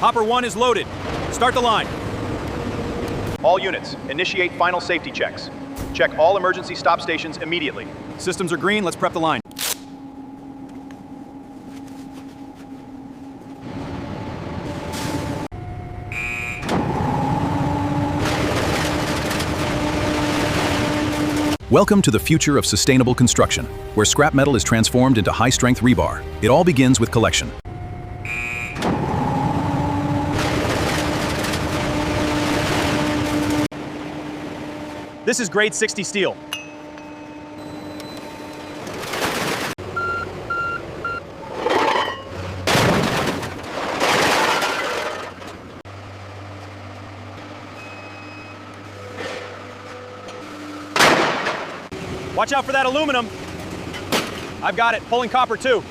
Hopper 1 is loaded. Start the line. All units, initiate final safety checks. Check all emergency stop stations immediately. Systems are green, let's prep the line. Welcome to the future of sustainable construction, where scrap metal is transformed into high-strength rebar. It all begins with collection. This is grade 60 steel. Watch out for that aluminum. I've got it, pulling copper too.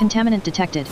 Contaminant detected.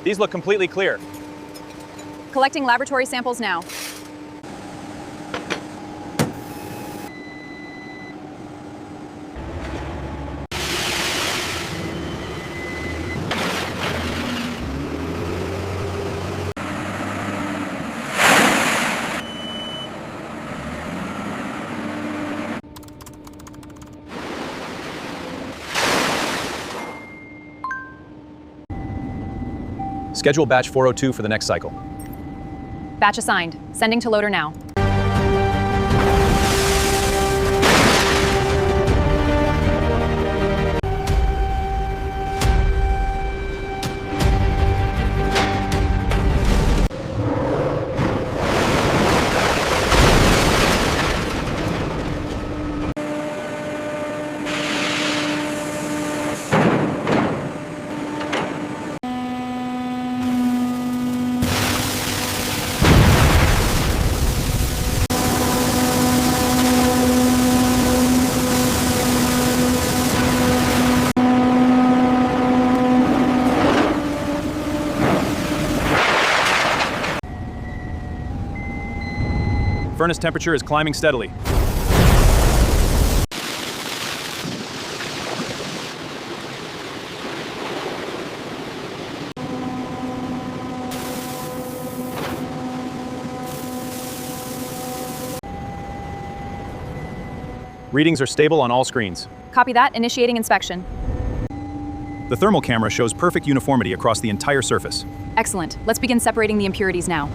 These look completely clear. Collecting laboratory samples now. Schedule batch 402 for the next cycle. Batch assigned. Sending to loader now. Furnace temperature is climbing steadily. Readings are stable on all screens. Copy that. Initiating inspection. The thermal camera shows perfect uniformity across the entire surface. Excellent. Let's begin separating the impurities now.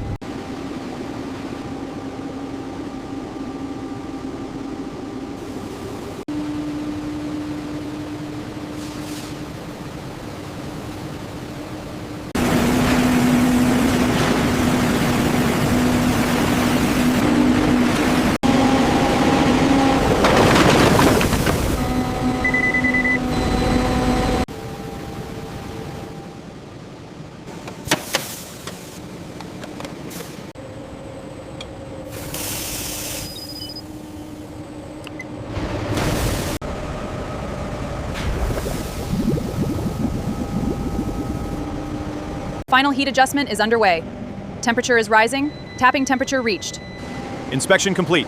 Final heat adjustment is underway. Temperature is rising. Tapping temperature reached. Inspection complete.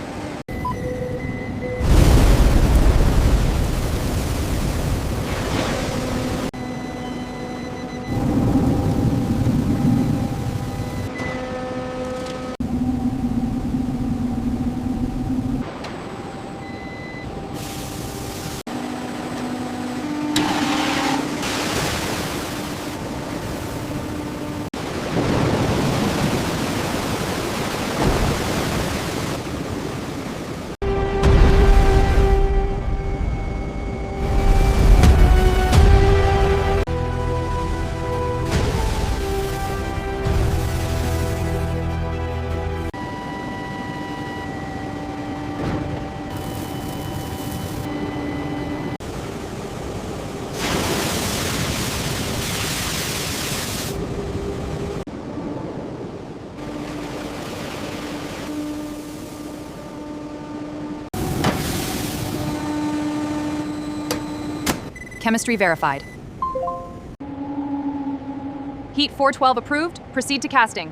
Chemistry verified. Heat 412 approved. Proceed to casting.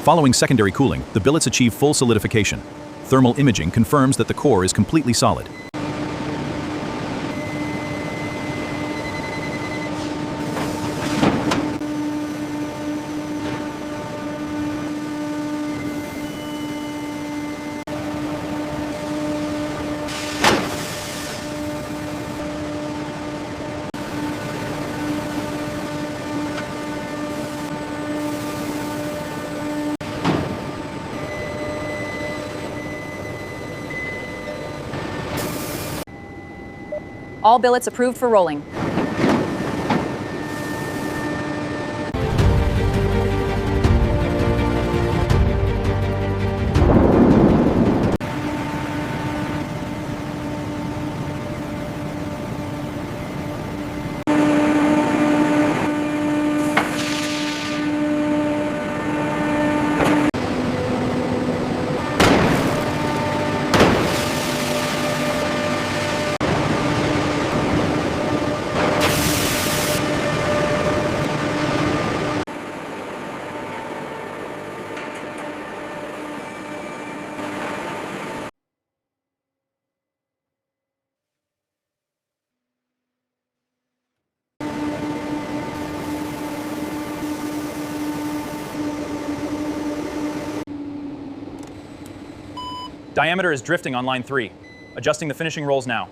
Following secondary cooling, the billets achieve full solidification. Thermal imaging confirms that the core is completely solid. All billets approved for rolling. Diameter is drifting on line 3. Adjusting the finishing rolls now.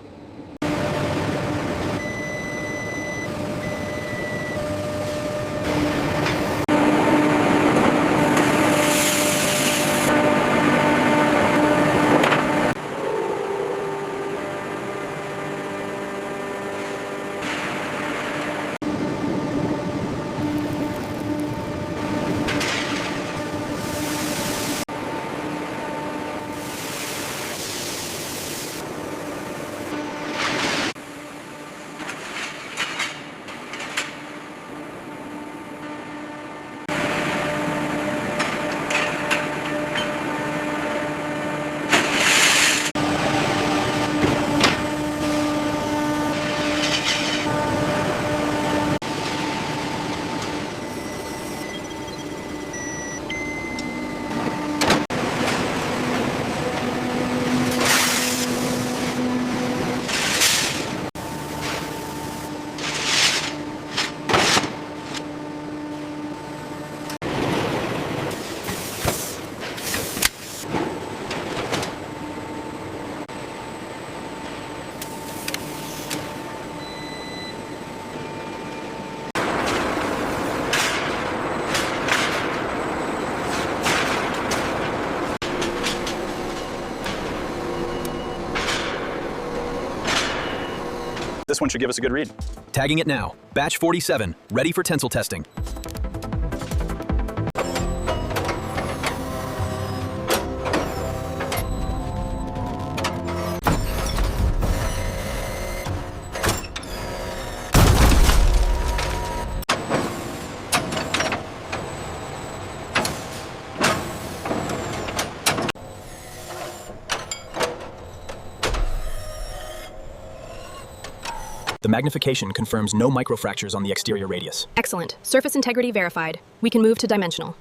This one should give us a good read. Tagging it now. Batch 47, ready for tensile testing. The magnification confirms no microfractures on the exterior radius. Excellent. Surface integrity verified. We can move to dimensional.